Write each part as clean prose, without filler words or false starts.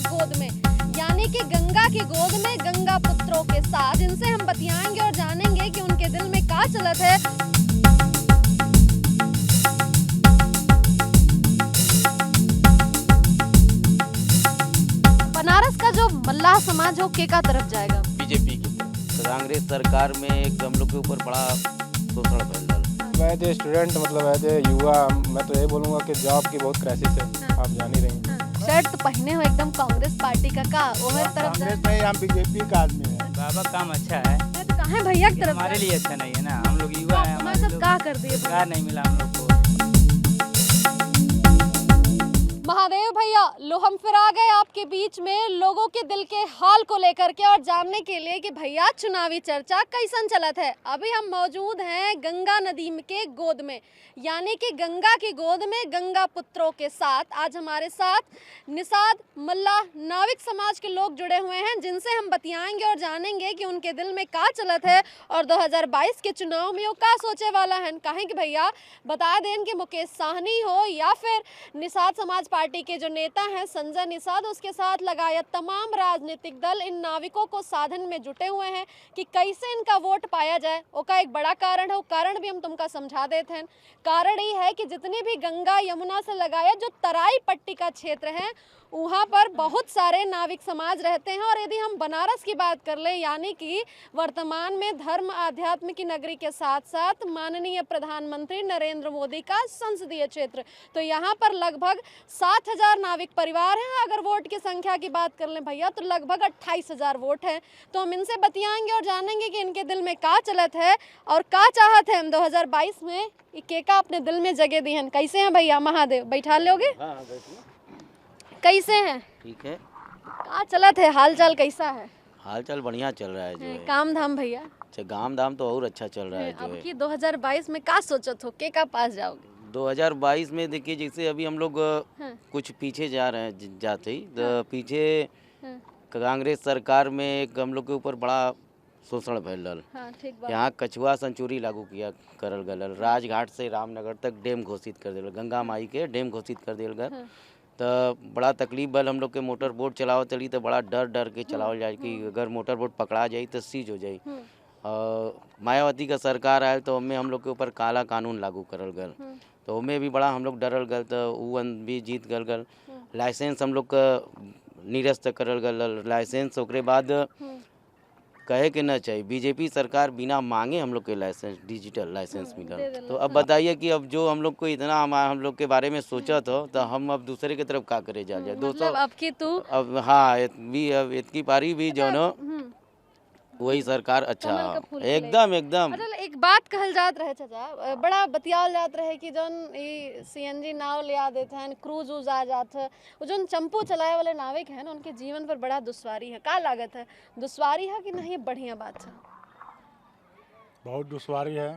गोद में, यानी कि गंगा की गोद में गंगा पुत्रों के साथ। इनसे हम बतियाएंगे और जानेंगे कि उनके दिल में क्या चलत है। बनारस का जो मल्लाह समाज हो केका तरफ जाएगा? बीजेपी की कांग्रेस सरकार में एक हम लोग के ऊपर बड़ा शोषण फैल रहा है। मैं स्टूडेंट मतलब है युवा, मैं तो यही बोलूँगा कि जॉब की बहुत क्राइसिस है, आप जान ही रही हैं। शर्ट पहने हो एकदम कांग्रेस पार्टी का ओहर तरफ कांग्रेस नहीं, हम बीजेपी का आदमी है। बाबा काम अच्छा है, तो कहाँ भैया की तरफ हमारे लिए अच्छा नहीं है ना। हम लोग युवा हैं, हमारे सब का कर दिए रोजगार नहीं मिला हम लोग को। महादेव भैया लो, हम फिर आ गए आपके बीच में लोगों के दिल के हाल को लेकर के और जानने के लिए कि भैया चुनावी चर्चा कैसन चलत है। अभी हम मौजूद हैं गंगा नदी के गोद में, यानी कि गंगा की गोद में गंगा पुत्रों के साथ। आज हमारे साथ निषाद मल्लाह नाविक समाज के लोग जुड़े हुए हैं, जिनसे हम बतियाएंगे और जानेंगे कि उनके दिल में क्या चलत है और 2022 के चुनाव में वो क्या सोचे वाला है। कहें कि भैया बता दें कि मुकेश साहनी हो या फिर निषाद समाज पार्टी के जो नेता हैं संजय निषाद, उसके साथ लगाया तमाम राजनीतिक दल इन नाविकों को साधन में जुटे हुए हैं कि कैसे इनका वोट पाया जाए। उसका एक बड़ा कारण है, वो कारण भी हम तुमका समझा देते हैं। कारण ये है कि जितनी भी गंगा यमुना से लगाया जो तराई पट्टी का क्षेत्र है, वहाँ पर बहुत सारे नाविक समाज रहते हैं। और यदि हम बनारस की बात कर लें, यानी कि वर्तमान में धर्म आध्यात्म की नगरी के साथ साथ माननीय प्रधानमंत्री नरेंद्र मोदी का संसदीय क्षेत्र, तो यहाँ पर लगभग 7,000 नाविक परिवार हैं। अगर वोट की संख्या की बात कर लें भैया तो लगभग 28,000 वोट हैं। तो हम इनसे बतियाएंगे और जानेंगे कि इनके दिल में क्या चलत है और क्या चाहत है हम 2022 में केका अपने दिल में जगह दी हैं। कैसे हैं भैया? महादेव बैठा लोगे? कैसे हैं? ठीक है। क्या चलत है? हाल चाल कैसा है? हाल चाल बढ़िया चल रहा है जो है। काम धाम भैया? अच्छा, काम दाम तो और अच्छा चल रहा है जो अब है। की 2022 में क्या सोचत हो, के का पास जाओगे? 2022 में देखिए, जैसे अभी हम लोग कुछ पीछे जा रहे हैं, जाते ही तो पीछे कांग्रेस सरकार में एक हम लोग के ऊपर बड़ा शोषण फैल रहा है। यहाँ कछुआ सेंचुरी लागू किया करल गल, राजघाट से रामनगर तक डैम घोषित कर दिया, गंगा माई के डैम घोषित कर दिया गया। तो बड़ा तकलीफ बल हम लोग के मोटर बोट चलाओ चली तो बड़ा डर के चलावल जाए कि अगर मोटर बोट पकड़ा जाए तो सीज हो जाए। और मायावती का सरकार आए तो हमें हम लोग के ऊपर काला कानून लागू करल गल, तो हमें भी बड़ा हम लोग डरल गल, तो वो भी जीत गल। लाइसेंस हम लोग का निरस्त करल गल, लाइसेंस ओकरे बाद कहे के ना चाहिए। बीजेपी सरकार बिना मांगे हम लोग के लाइसेंस, डिजिटल लाइसेंस मिला। तो अब बताइए कि अब जो हम लोग को इतना हम लोग के बारे में सोचा था, तो हम अब दूसरे की तरफ क्या करे जा जाए। मतलब अब की तू अब हाँ अब इतकी पारी भी जो न वही सरकार अच्छा एकदम। एक बात कहल जात रहे चाचा, बड़ा बतियाल जात रहे कि जौन CNG नाव ले आ देते हैं, क्रूज उज आ जात है, वो जौन चंपू चलाए वाले नाविक हैं ना, उनके जीवन पर बड़ा दुश्वारी है। का लागत है, दुश्वारी है कि नहीं? बढ़िया बात है, बहुत दुश्वारी है।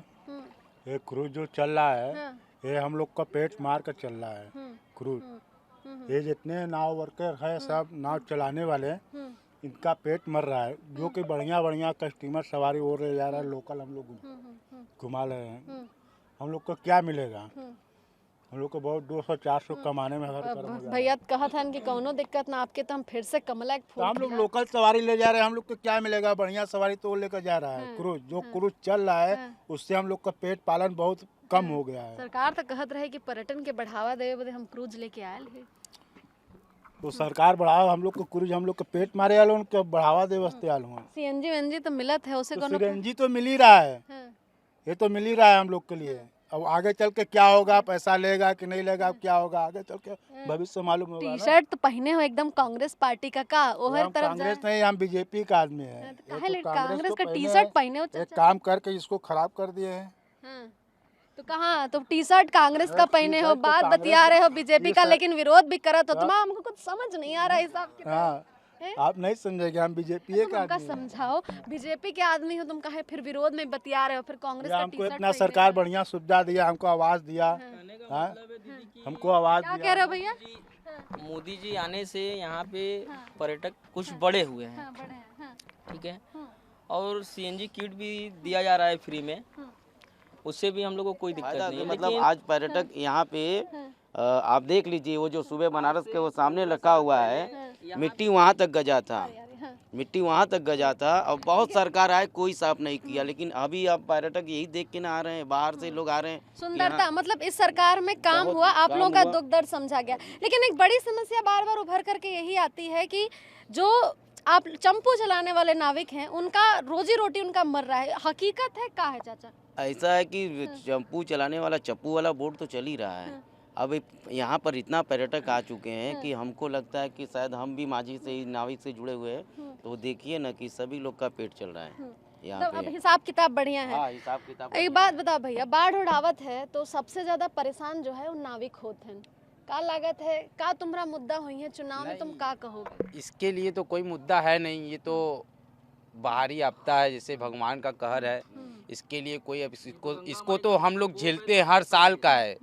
ये क्रूज जो चल रहा है, ये हम लोग का पेट मार कर चल रहा है क्रूज। ये जितने नाव वर्कर है, सब नाव चलाने वाले, इनका पेट मर रहा है। जो कि बढ़िया कस्टमर सवारी हो रहे जा रहा है, लोकल हम लोग घुमा रहे हैं। हम लोग को क्या मिलेगा? हम लोग को बहुत 200-400 कमाने में भैया कहत हन कि कौनो दिक्कत ना आपके, तो हम फिर से कमला तो हम लोग लोकल सवारी ले जा रहे हैं। हम लोग को क्या मिलेगा? बढ़िया सवारी तो लेकर जा रहा है क्रूज। जो क्रूज चल रहा है उससे हम लोग का पेट पालन बहुत कम हो गया है। सरकार तो कहत रहे कि पर्यटन के बढ़ावा देवे बदे हम क्रूज लेके आयल है। तो सरकार बढ़ाओ, हम लोग को क्रूज हम लोग के पेट मारे आलो, उनको बढ़ावा दे वास्ते आलो हैं। CNG तो मिलत है, उसे कोनो CNG तो मिल ही रहा है। ये तो मिल ही रहा है हम लोग के लिए। अब आगे चल के क्या होगा, पैसा लेगा कि नहीं लेगा, क्या होगा आगे चल के भविष्य मालूम होगा। टी-शर्ट तो पहने हो एकदम कांग्रेस पार्टी का ओहर तरफ कांग्रेस नहीं, हम बीजेपी का आदमी है। कांग्रेस का टी-शर्ट पहने हो एक काम करके इसको खराब कर दिए हैं। तो कहाँ तो टी-शर्ट कांग्रेस का पहने हो, बात बतिया रहे हो बीजेपी का, लेकिन विरोध भी करत हो। तुम्हारा हमको कुछ समझ नहीं आ रहा है हिसाब। हाँ, आप नहीं समझेंगे, हम बीजेपी का आदमी समझाओ, बीजेपी के आदमी हो तुम, कहे फिर विरोध में बतिया रहे हो, फिर कांग्रेस का हमको इतना सरकार बढ़िया सुविधा दिया, हमको आवाज दिया, हमको आवाज क्या कह रहे हो भैया? मोदी जी आने से यहाँ पे पर्यटक कुछ बड़े हुए हैं, ठीक है, और CNG किट भी दिया जा रहा है फ्री में, उससे भी हम लोग को कोई दिक्कत नहीं है। मतलब आज पर्यटक यहाँ पे आप देख लीजिए, वो जो सुबह बनारस के वो सामने रखा हुआ है, मिट्टी वहाँ तक गजा था, हाँ। मिट्टी वहाँ तक गजा था। और बहुत सरकार आए, कोई साफ नहीं किया। लेकिन अभी अब पर्यटक यही देख के ना आ रहे हैं, बाहर से लोग आ रहे हैं। सुंदरता मतलब इस सरकार में काम बहुत हुआ, आप काम लोगों का हुआ। दुख दर्द समझा गया। लेकिन एक बड़ी समस्या बार बार उभर करके यही आती है कि जो आप चंपू चलाने वाले नाविक हैं, उनका रोजी रोटी उनका मर रहा है। हकीकत है क्या है चाचा? ऐसा है कि चंपू चलाने वाला, चप्पू वाला बोट तो चल ही रहा है। अब यहाँ पर इतना पर्यटक आ चुके हैं कि हमको लगता है कि शायद हम भी माझी से ही, नाविक से जुड़े हुए हैं। तो देखिए ना कि सभी लोग का पेट चल रहा है यहाँ तो अब पे। हिसाब किताब बढ़िया है। हाँ, हिसाब किताब। एक बात बताओ भैया, बाढ़ उड़ावत है तो सबसे ज्यादा परेशान जो है वो नाविक होते हैं। का लागत है, का तुम्हारा मुद्दा हुई है चुनाव में, तुम का कहोगे? इसके लिए तो कोई मुद्दा है नहीं, ये तो बाहरी आपदा है, जैसे भगवान का कहर है। इसके लिए कोई अब इसको तो हम लोग झेलते हैं, हर साल का है।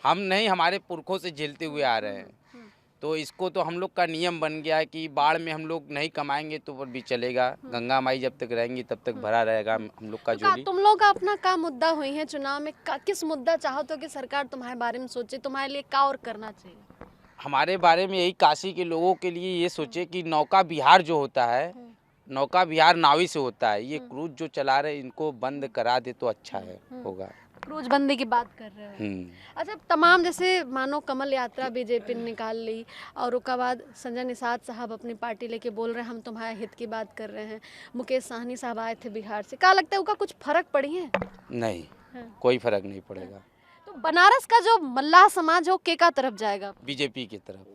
हम नहीं, हमारे पुरखों से झेलते हुए आ रहे हैं। तो इसको तो हम लोग का नियम बन गया है कि बाढ़ में हम लोग नहीं कमाएंगे तो भी चलेगा। गंगा माई जब तक रहेंगी तब तक भरा रहेगा हम लोग का तो का झोली। तुम लोग का अपना का मुद्दा हुई है चुनाव में? किस मुद्दा चाहते हो कि सरकार तुम्हारे बारे में सोचे, तुम्हारे लिए का और करना चाहिए? हमारे बारे में यही, काशी के लोगों के लिए ये सोचे कि नौका विहार जो होता है, नौका विहार नावी से होता है, ये क्रूज जो चला रहे इनको बंद करा दे तो अच्छा है होगा। क्रूज बंदी की बात कर रहे हो? अच्छा, तमाम जैसे मानो कमल यात्रा बीजेपी ने निकाल ली और उसके बाद संजय निषाद साहब अपनी पार्टी लेके बोल रहे हैं हम तुम्हारे हित की बात कर रहे हैं। मुकेश साहनी साहब आए थे बिहार से, क्या लगता है उनका कुछ फर्क पड़ी है? नहीं, कोई फर्क नहीं पड़ेगा। तो बनारस का जो मल्लाह समाज हो के का तरफ जाएगा? बीजेपी की तरफ।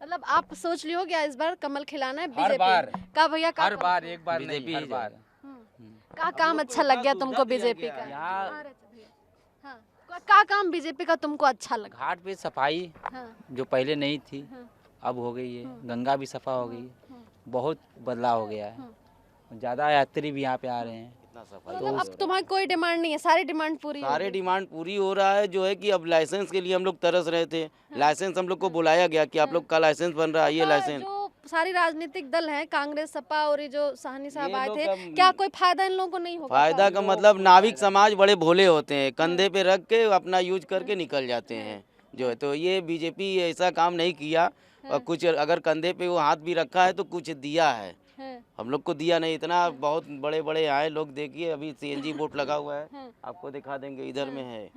मतलब आप सोच लियो क्या इस बार कमल खिलाना है हर बीजेपी बार। का? भैया का हर बार, एक बार नहीं, बीजेपी हर ही बार। का काम अच्छा लग गया तुमको बीजेपी का? हाँ, का काम बीजेपी का तुमको अच्छा लगा? घाट पे सफाई हाँ, जो पहले नहीं थी अब हो गई है, गंगा भी सफा हो गई है, बहुत बदलाव हो गया है, ज़्यादा यात्री भी यहाँ पे आ रहे हैं। इतना सफाई मतलब अब तुम्हारी कोई डिमांड नहीं है, सारी डिमांड पूरी हो सारे गई? डिमांड पूरी हो रहा है। जो है कि अब लाइसेंस के लिए हम लोग तरस रहे थे। लाइसेंस हम लोग को बुलाया गया कि आप लोग का लाइसेंस बन रहा है, ये लाइसेंस। जो सारी राजनीतिक दल हैं, कांग्रेस, सपा और ये जो साहनी साहब ये आए लोग थे, का- क्या कोई फायदा इन लोगों को नहीं होगा? फायदा का मतलब नाविक समाज बड़े भोले होते हैं, कंधे पे रख के अपना यूज करके निकल जाते हैं जो है। तो ये बीजेपी ऐसा काम नहीं किया। और कुछ अगर कंधे पे वो हाथ भी रखा है तो कुछ दिया है, हम लोग को दिया नहीं। इतना बहुत बड़े बड़े आए लोग, देखिए अभी सीएनजी बोट लगा हुआ है, आपको दिखा देंगे, इधर में है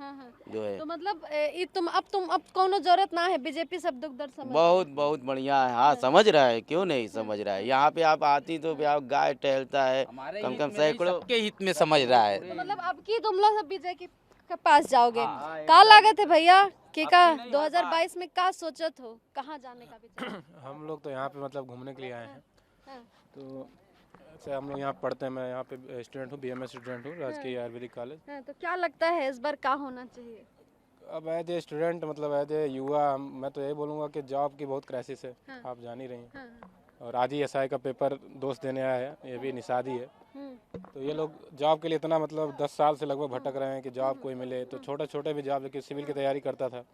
जो है। तो मतलब अब कोनो जरूरत ना है, बीजेपी सब दुख दर्द समझ। बहुत बहुत बढ़िया है। हाँ, समझ रहा है, क्यों नहीं समझ रहा है। यहाँ पे आप आती तो आप गाय टहलता है, कम कम सैकड़ों के हित में समझ रहा है। तो मतलब अब की तुम लोग सब बीजेपी के पास जाओगे? का लागत है भैया के का 2022 में का सोचत हो, कहाँ जाने का विचार? हम लोग तो यहाँ पे मतलब घूमने के लिए आए हैं। तो ऐसे हम लोग यहाँ पढ़ते हैं, मैं यहाँ पे स्टूडेंट हूँ, बीएमएस स्टूडेंट हूँ, राजकीय आयुर्वेदिक कॉलेज। तो क्या लगता है इस बार क्या होना चाहिए? अब एज ए स्टूडेंट, मतलब एज ए युवा, मैं तो यही बोलूँगा कि जॉब की बहुत क्राइसिस है, आप जान ही रही हैं। और आज ही एसआई का पेपर दोस्त देने आया है, ये भी निषाद ही है। तो ये लोग जॉब के लिए इतना मतलब 10 साल से लगभग भटक रहे हैं कि जॉब कोई मिले। तो छोटे छोटे भी जॉब, लेकिन सिविल की तैयारी करता था,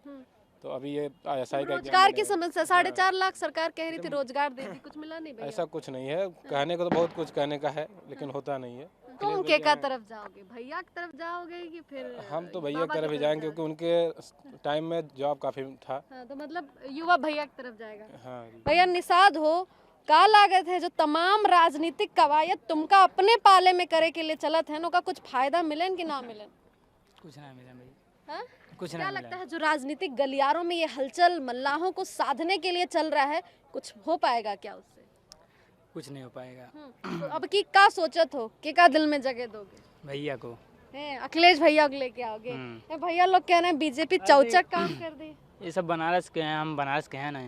तो अभी ये एसआई का रोजगार की समस्या, 4.5 लाख सरकार कह रही थी रोजगार देगी, कुछ मिला नहीं भैया? ऐसा कुछ नहीं है, कहने को तो बहुत कुछ कहने का है, लेकिन होता नहीं है। तुम के का तरफ जाओगे, भैया की तरफ जाओगे कि फिर? हम तो भैया की तरफ ही जाएंगे, क्योंकि उनके टाइम में जॉब काफ़ी था। हाँ, तो मतलब युवा भैया की तरफ जाएगा। हाँ, भैया निषाद हो, का लागत है जो तमाम राजनीतिक कवायद तुमका अपने पाले में करे के लिए चलत है, उनका कुछ फायदा मिलन कि ना मिलन? कुछ ना मिला भाई, हाँ? कुछ क्या ना लगता मिला। है जो राजनीतिक गलियारों में ये हलचल मल्लाहों को साधने के लिए चल रहा है, कुछ हो पाएगा क्या उससे? कुछ नहीं हो पाएगा। तो अब की का सोचत हो, के का दिल में जगह दोगे? भैया को अखिलेश भैया को लेके आओगे? भैया लोग कह रहे हैं बीजेपी चौचक काम कर दी। ये सब बनारस के हैं, हम बनारस के हैं ना,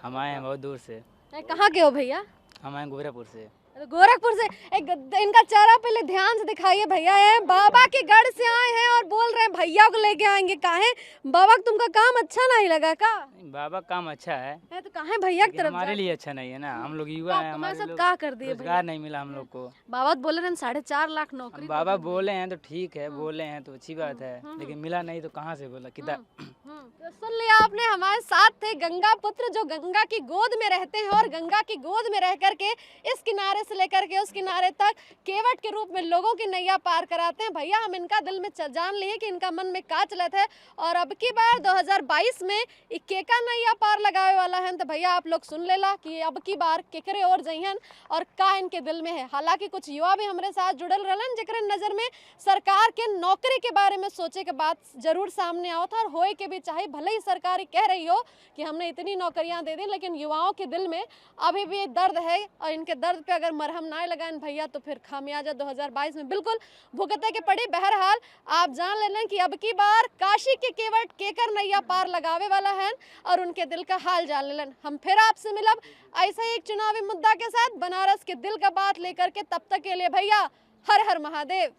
हम आए हैं बहुत दूर से, कहाँ के हो भैया? हम आए गोरखपुर से। गोरखपुर से। इनका चेहरा पहले ध्यान से दिखाइए भैया। है बाबा के गढ़ से आए हैं और बोल रहे हैं भैया को लेके आएंगे। काहे बाबा तुमका काम अच्छा नहीं लगा का? बाबा काम अच्छा है तो काहे भैया की तरफ हमारे लिए अच्छा नहीं है ना, हम लोग युवा हैं, तुम्हारे हमारे साथ का कर दिए रोजगार नहीं मिला हम लोग को। बाबा बोले रहे 4.5 लाख नौकरी। बाबा बोले हैं तो ठीक है, बोले हैं तो अच्छी बात है, लेकिन मिला नहीं तो कहाँ से बोला कितना? तो सुन लिया आपने हमारे साथ थे गंगा पुत्र, जो गंगा की गोद में रहते हैं और गंगा की गोद में रह करके इस किनारे से लेकर के उस किनारे तक केवट के रूप में लोगों की नैया पार कराते हैं। भैया हम इनका दिल में जान लिए कि इनका मन में का चलत है और अब की बार 2022 में केका नैया पार लगावे वाला है। तो भैया आप लोग सुन लेला कि अब की बार केकरे और जइहन और का इनके दिल में है। हालांकि कुछ युवा भी हमारे साथ जुड़ल रहलन जेकरे नजर में सरकार के नौकरी के बारे में सोचे के बात जरूर सामने आओ था और होए के भी चाहे, भले ही सरकार कह रही हो कि हमने इतनी नौकरियां दे दी, लेकिन युवाओं के दिल में अभी भी दर्द है और इनके दर्द पे अगर मरहम ना लगाएं भैया तो फिर खामियाजा 2022 में बिल्कुल भुगते के पड़ी। बहरहाल आप जान लेना कि अब की बार काशी के केवट केकर नैया पार लगावे वाला है और उनके दिल का हाल जान लेलन। हम फिर आपसे मिलब ऐसा ही एक चुनावी मुद्दा के साथ बनारस के दिल का बात लेकर के। तब तक के लिए भैया हर हर महादेव।